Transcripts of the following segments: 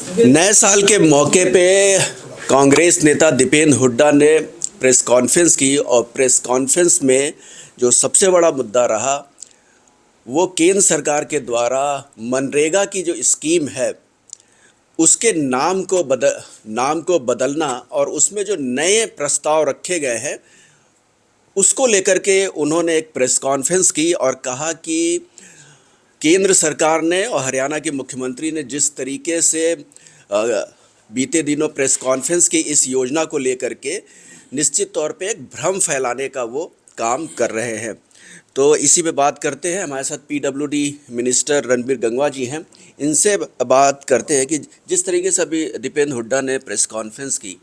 नए साल के मौके पे कांग्रेस नेता दीपेंद्र हुड्डा ने प्रेस कॉन्फ्रेंस की और प्रेस कॉन्फ्रेंस में जो सबसे बड़ा मुद्दा रहा वो केंद्र सरकार के द्वारा मनरेगा की जो स्कीम है उसके नाम को बदलना और उसमें जो नए प्रस्ताव रखे गए हैं उसको लेकर के उन्होंने एक प्रेस कॉन्फ्रेंस की और कहा कि केंद्र सरकार ने और हरियाणा के मुख्यमंत्री ने जिस तरीके से बीते दिनों प्रेस कॉन्फ्रेंस की इस योजना को लेकर के निश्चित तौर पे एक भ्रम फैलाने का वो काम कर रहे हैं। तो इसी पे बात करते हैं। हमारे साथ पीडब्ल्यूडी मिनिस्टर रणबीर गंगवा जी हैं। इनसे बात करते हैं कि जिस तरीके से अभी दीपेंद्र हुड्डा ने प्रेस कॉन्फ्रेंस की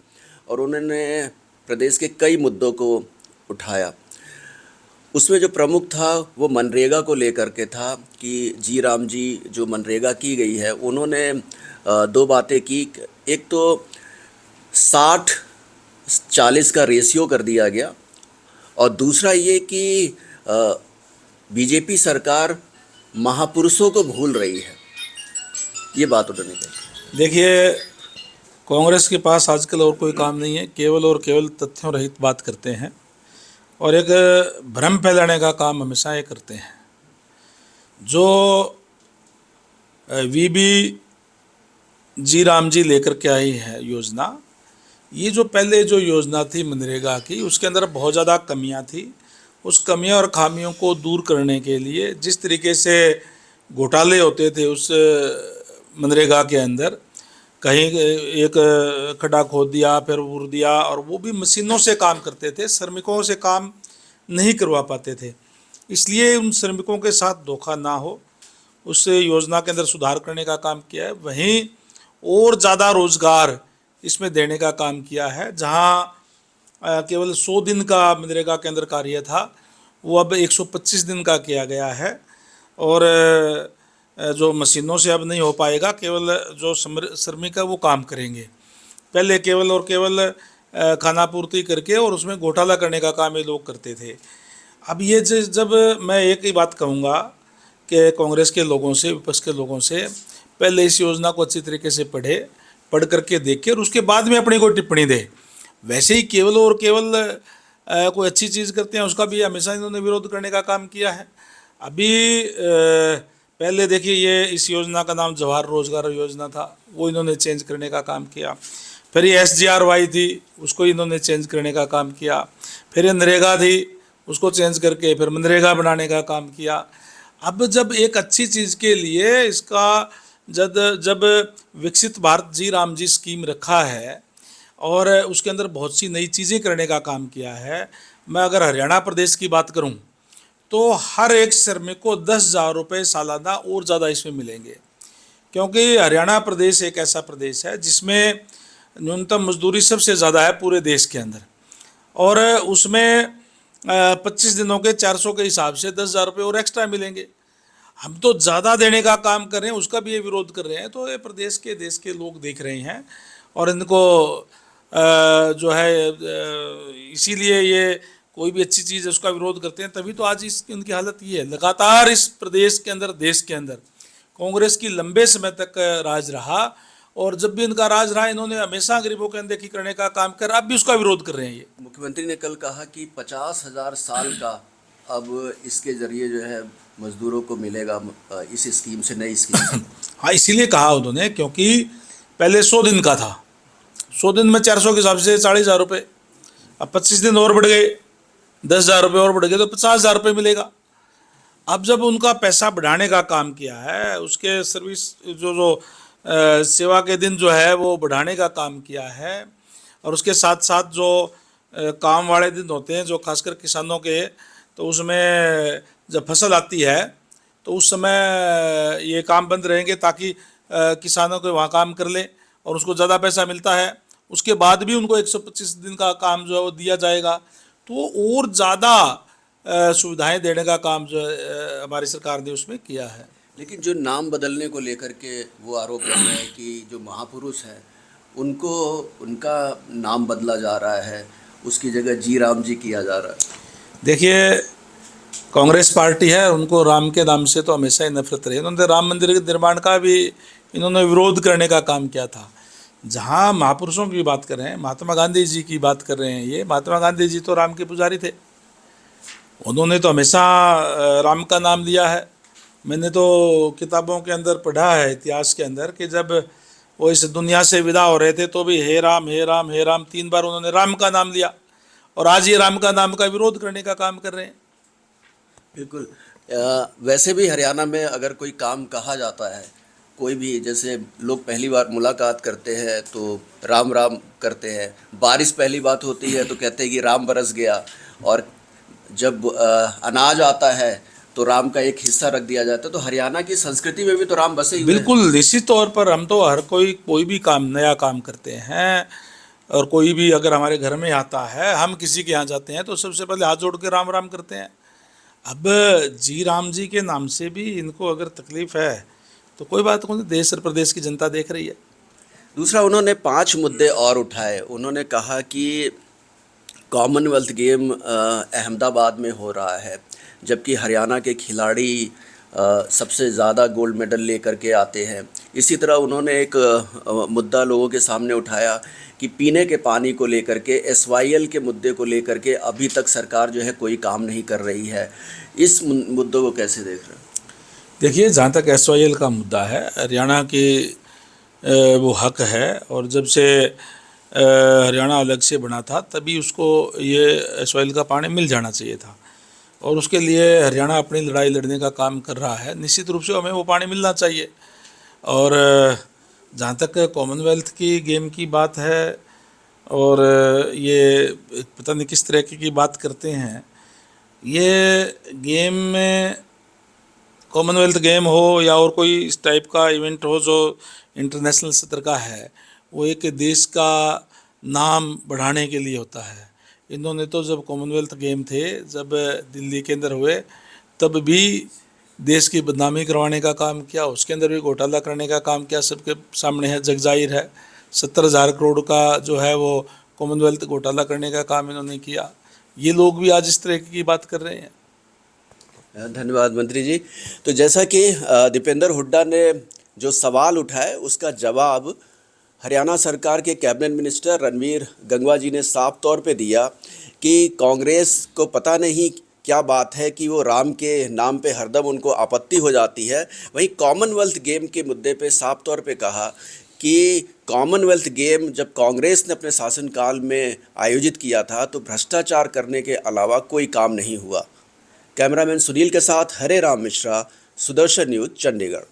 और उन्होंने प्रदेश के कई मुद्दों को उठाया, उसमें जो प्रमुख था वो मनरेगा को लेकर के था कि जी राम जी जो मनरेगा की गई है उन्होंने दो बातें की। एक तो 60-40 का रेशियो कर दिया गया और दूसरा ये कि बीजेपी सरकार महापुरुषों को भूल रही है। ये बात उन्होंने कही। देखिए, कांग्रेस के पास आजकल और कोई काम नहीं है, केवल और केवल तथ्यों रहित बात करते हैं और एक भ्रम फैलाने का काम हमेशा ये करते हैं। जो वीबी जी राम जी लेकर के आई है योजना, ये जो पहले जो योजना थी मनरेगा की, उसके अंदर बहुत ज़्यादा कमियां थी। उस कमियां और खामियों को दूर करने के लिए जिस तरीके से घोटाले होते थे उस मनरेगा के अंदर, कहीं एक खड्डा खोद दिया फिर उड़ दिया, और वो भी मशीनों से काम करते थे, श्रमिकों से काम नहीं करवा पाते थे। इसलिए उन श्रमिकों के साथ धोखा ना हो, उस योजना के अंदर सुधार करने का काम किया है। वहीं और ज़्यादा रोज़गार इसमें देने का काम किया है। जहां केवल 100 दिन का मनरेगा के अंदर कार्य था, वो अब 125 दिन का किया गया है। और जो मशीनों से अब नहीं हो पाएगा, केवल जो श्रमिक है वो काम करेंगे। पहले केवल और केवल खाना पूर्ति करके और उसमें घोटाला करने का काम ये लोग करते थे। अब ये जब मैं एक ही बात कहूँगा कि कांग्रेस के लोगों से, विपक्ष के लोगों से, पहले इस योजना को अच्छी तरीके से पढ़ करके देखे और उसके बाद में अपनी कोई टिप्पणी दे। वैसे ही केवल और केवल कोई अच्छी चीज़ करते हैं उसका भी हमेशा इन्होंने विरोध करने का काम किया है। अभी पहले देखिए, ये इस योजना का नाम जवाहर रोजगार योजना था, वो इन्होंने चेंज करने का काम किया। फिर ये SGRY थी, उसको इन्होंने चेंज करने का काम किया। फिर ये नरेगा थी, उसको चेंज करके फिर मनरेगा बनाने का काम किया। अब जब एक अच्छी चीज़ के लिए इसका जब विकसित भारत जी राम जी स्कीम रखा है और उसके अंदर बहुत सी नई चीज़ें करने का काम किया है। मैं अगर हरियाणा प्रदेश की बात करूं तो हर एक श्रमिक को 10,000 रुपये सालाना और ज़्यादा इसमें मिलेंगे, क्योंकि हरियाणा प्रदेश एक ऐसा प्रदेश है जिसमें न्यूनतम मजदूरी सबसे ज़्यादा है पूरे देश के अंदर। और उसमें 25 दिनों के 400 के हिसाब से 10,000 रुपये और एक्स्ट्रा मिलेंगे। हम तो ज़्यादा देने का काम कर रहे हैं, उसका भी ये विरोध कर रहे हैं। तो ये प्रदेश के देश के लोग देख रहे हैं और इनको जो है इसीलिए ये कोई भी अच्छी चीज़ है उसका विरोध करते हैं। तभी तो आज उनकी हालत ये है। लगातार इस प्रदेश के अंदर, देश के अंदर कांग्रेस की लंबे समय तक राज रहा और जब भी इनका राज रहा इन्होंने हमेशा गरीबों की अनदेखी करने का काम कर, अब भी उसका विरोध कर रहे हैं। ये मुख्यमंत्री ने कल कहा कि 50,000 साल का अब इसके जरिए जो है मजदूरों को मिलेगा इस स्कीम से, नई स्कीम से। हाँ, इसीलिए कहा उन्होंने, क्योंकि पहले 100 दिन का था, 100 दिन में 400 के हिसाब से 40,000 रुपये। अब 25 दिन और बढ़ गए, 10,000 रुपये और बढ़ गए, तो 50,000 रुपये मिलेगा। अब जब उनका पैसा बढ़ाने का काम किया है, उसके सर्विस जो सेवा के दिन जो है वो बढ़ाने का काम किया है, और उसके साथ साथ जो काम वाले दिन होते हैं जो खासकर किसानों के, तो उसमें जब फसल आती है तो उस समय ये काम बंद रहेंगे ताकि किसानों को वहाँ काम कर लें और उसको ज़्यादा पैसा मिलता है। उसके बाद भी उनको 125 दिन का काम जो है वो दिया जाएगा। तो और ज़्यादा सुविधाएं देने का काम जो हमारी सरकार ने उसमें किया है। लेकिन जो नाम बदलने को लेकर के वो आरोप लग रहा है कि जो महापुरुष है उनको, उनका नाम बदला जा रहा है, उसकी जगह जी राम जी किया जा रहा है। देखिए, कांग्रेस पार्टी है, उनको राम के नाम से तो हमेशा ही नफरत रही। उन्होंने राम मंदिर के निर्माण का भी इन्होंने विरोध करने का काम किया था। जहाँ महापुरुषों की बात कर रहे हैं, महात्मा गांधी जी की बात कर रहे हैं, ये महात्मा गांधी जी तो राम के पुजारी थे। उन्होंने तो हमेशा राम का नाम लिया है। मैंने तो किताबों के अंदर पढ़ा है, इतिहास के अंदर, कि जब वो इस दुनिया से विदा हो रहे थे तो भी हे राम हे राम हे राम 3 बार उन्होंने राम का नाम लिया, और आज ये राम का नाम का विरोध करने का काम कर रहे हैं। बिल्कुल। वैसे भी हरियाणा में अगर कोई काम कहा जाता है, कोई भी, जैसे लोग पहली बार मुलाकात करते हैं तो राम राम करते हैं, बारिश पहली बात होती है तो कहते हैं कि राम बरस गया, और जब अनाज आता है तो राम का एक हिस्सा रख दिया जाता है। तो हरियाणा की संस्कृति में भी तो राम बसे हुए हैं। बिल्कुल, निश्चित तौर पर हम तो हर कोई भी काम, नया काम करते हैं, और कोई भी अगर हमारे घर में आता है, हम किसी के यहाँ जाते हैं तो सबसे पहले हाथ जोड़ के राम राम करते हैं। अब जी राम जी के नाम से भी इनको अगर तकलीफ है तो कोई बात नहीं, देश और प्रदेश की जनता देख रही है। दूसरा, उन्होंने 5 मुद्दे और उठाए। उन्होंने कहा कि कॉमनवेल्थ गेम अहमदाबाद में हो रहा है, जबकि हरियाणा के खिलाड़ी सबसे ज़्यादा गोल्ड मेडल लेकर के आते हैं। इसी तरह उन्होंने एक मुद्दा लोगों के सामने उठाया कि पीने के पानी को लेकर के, SYL के मुद्दे को लेकर के अभी तक सरकार जो है कोई काम नहीं कर रही है। इस मुद्दों को कैसे देख रहे हैं? देखिए, जहाँ तक SYL का मुद्दा है, हरियाणा के वो हक है, और जब से हरियाणा अलग से बना था तभी उसको ये SYL का पानी मिल जाना चाहिए था, और उसके लिए हरियाणा अपनी लड़ाई लड़ने का काम कर रहा है। निश्चित रूप से हमें वो पानी मिलना चाहिए। और जहाँ तक कॉमनवेल्थ की गेम की बात है, और ये पता नहीं किस तरह की बात करते हैं, ये गेम में, कॉमनवेल्थ गेम हो या और कोई इस टाइप का इवेंट हो जो इंटरनेशनल स्तर का है, वो एक देश का नाम बढ़ाने के लिए होता है। इन्होंने तो जब कॉमनवेल्थ गेम थे, जब दिल्ली के अंदर हुए, तब भी देश की बदनामी करवाने का काम किया, उसके अंदर भी घोटाला करने का काम किया, सबके सामने है, जग जाहिर है। 70,000 करोड़ का जो है वो कॉमनवेल्थ घोटाला करने का काम इन्होंने किया। ये लोग भी आज इस तरह की बात कर रहे हैं। धन्यवाद मंत्री जी। तो जैसा कि दीपेंद्र हुड्डा ने जो सवाल उठाए, उसका जवाब हरियाणा सरकार के कैबिनेट मिनिस्टर रणवीर गंगवा जी ने साफ तौर पे दिया कि कांग्रेस को पता नहीं क्या बात है कि वो राम के नाम पे हरदम उनको आपत्ति हो जाती है। वहीं कॉमनवेल्थ गेम के मुद्दे पे साफ तौर पे कहा कि कॉमनवेल्थ गेम जब कांग्रेस ने अपने शासनकाल में आयोजित किया था तो भ्रष्टाचार करने के अलावा कोई काम नहीं हुआ। कैमरामैन सुनील के साथ हरे राम मिश्रा, सुदर्शन न्यूज़, चंडीगढ़।